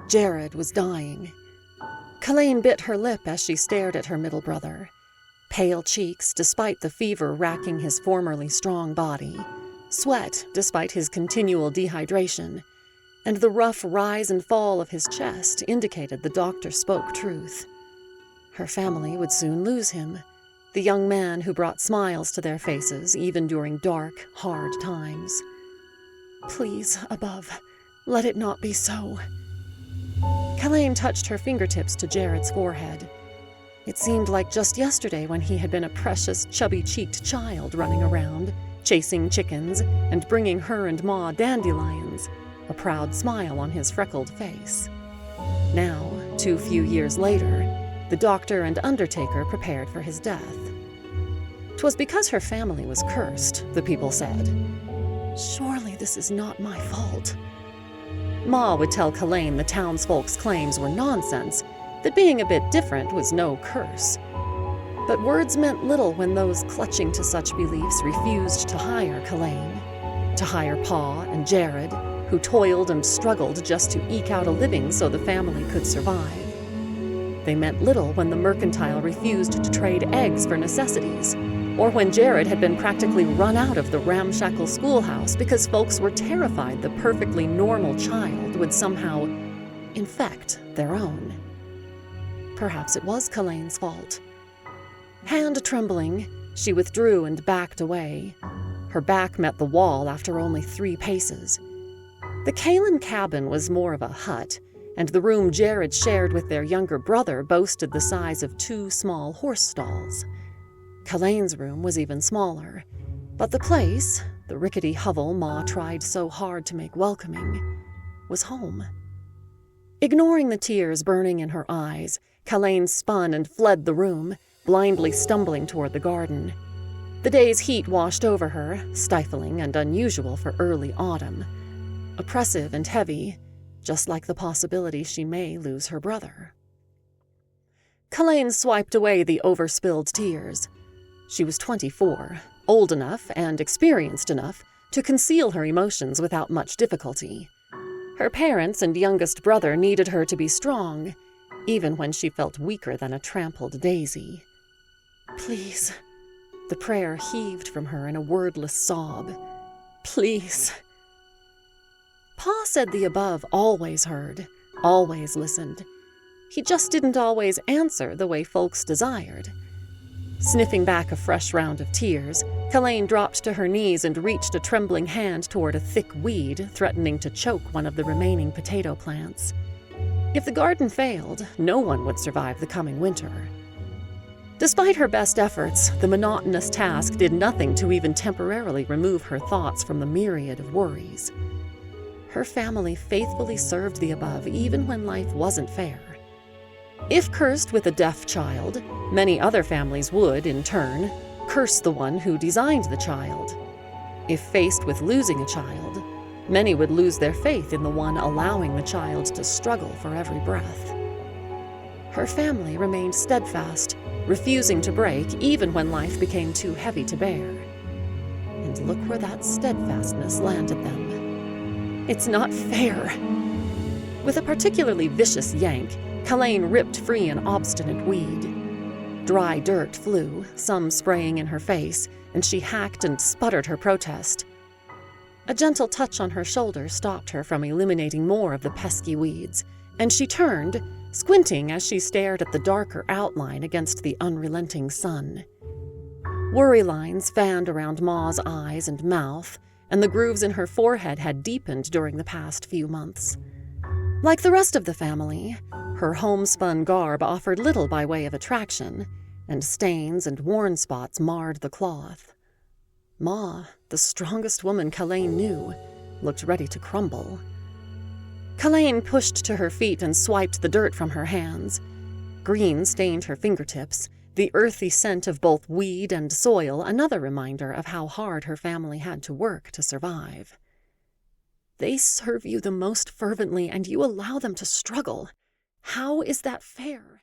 Jared was dying. Calaine bit her lip as she stared at her middle brother. Pale cheeks despite the fever racking his formerly strong body, sweat despite his continual dehydration, and the rough rise and fall of his chest indicated the doctor spoke truth. Her family would soon lose him, the young man who brought smiles to their faces even during dark, hard times. Please, above, let it not be so. Calaine touched her fingertips to Jared's forehead. It seemed like just yesterday when he had been a precious, chubby-cheeked child running around, chasing chickens and bringing her and Ma dandelions, a proud smile on his freckled face. Now, too few years later, the doctor and undertaker prepared for his death. 'Twas because her family was cursed, the people said. Surely this is not my fault. Ma would tell Calaine the townsfolk's claims were nonsense, that being a bit different was no curse. But words meant little when those clutching to such beliefs refused to hire Calaine, to hire Pa and Jared, who toiled and struggled just to eke out a living so the family could survive. They meant little when the mercantile refused to trade eggs for necessities, or when Jared had been practically run out of the ramshackle schoolhouse because folks were terrified the perfectly normal child would somehow infect their own. Perhaps it was Calaine's fault. Hand trembling, she withdrew and backed away. Her back met the wall after only 3 paces. The Calaine cabin was more of a hut, and the room Jared shared with their younger brother boasted the size of 2 small horse stalls. Calaine's room was even smaller, but the place, the rickety hovel Ma tried so hard to make welcoming, was home. Ignoring the tears burning in her eyes, Calaine spun and fled the room, blindly stumbling toward the garden. The day's heat washed over her, stifling and unusual for early autumn. Oppressive and heavy, just like the possibility she may lose her brother. Calaine swiped away the overspilled tears. She was 24, old enough and experienced enough to conceal her emotions without much difficulty. Her parents and youngest brother needed her to be strong, even when she felt weaker than a trampled daisy. Please. The prayer heaved from her in a wordless sob. Please. Pa said the above always heard, always listened. He just didn't always answer the way folks desired. Sniffing back a fresh round of tears, Calaine dropped to her knees and reached a trembling hand toward a thick weed threatening to choke one of the remaining potato plants. If the garden failed, no one would survive the coming winter. Despite her best efforts, the monotonous task did nothing to even temporarily remove her thoughts from the myriad of worries. Her family faithfully served the above even when life wasn't fair. If cursed with a deaf child, many other families would, in turn, curse the one who designed the child. If faced with losing a child, many would lose their faith in the one allowing the child to struggle for every breath. Her family remained steadfast, refusing to break even when life became too heavy to bear. And look where that steadfastness landed them. It's not fair. With a particularly vicious yank, Calaine ripped free an obstinate weed. Dry dirt flew, some spraying in her face, and she hacked and sputtered her protest. A gentle touch on her shoulder stopped her from eliminating more of the pesky weeds, and she turned, squinting as she stared at the darker outline against the unrelenting sun. Worry lines fanned around Ma's eyes and mouth, and the grooves in her forehead had deepened during the past few months. Like the rest of the family, her homespun garb offered little by way of attraction, and stains and worn spots marred the cloth. Ma, the strongest woman Calaine knew, looked ready to crumble. Calaine pushed to her feet and swiped the dirt from her hands. Green stained her fingertips, the earthy scent of both weed and soil another reminder of how hard her family had to work to survive. They serve you the most fervently, and you allow them to struggle. How is that fair?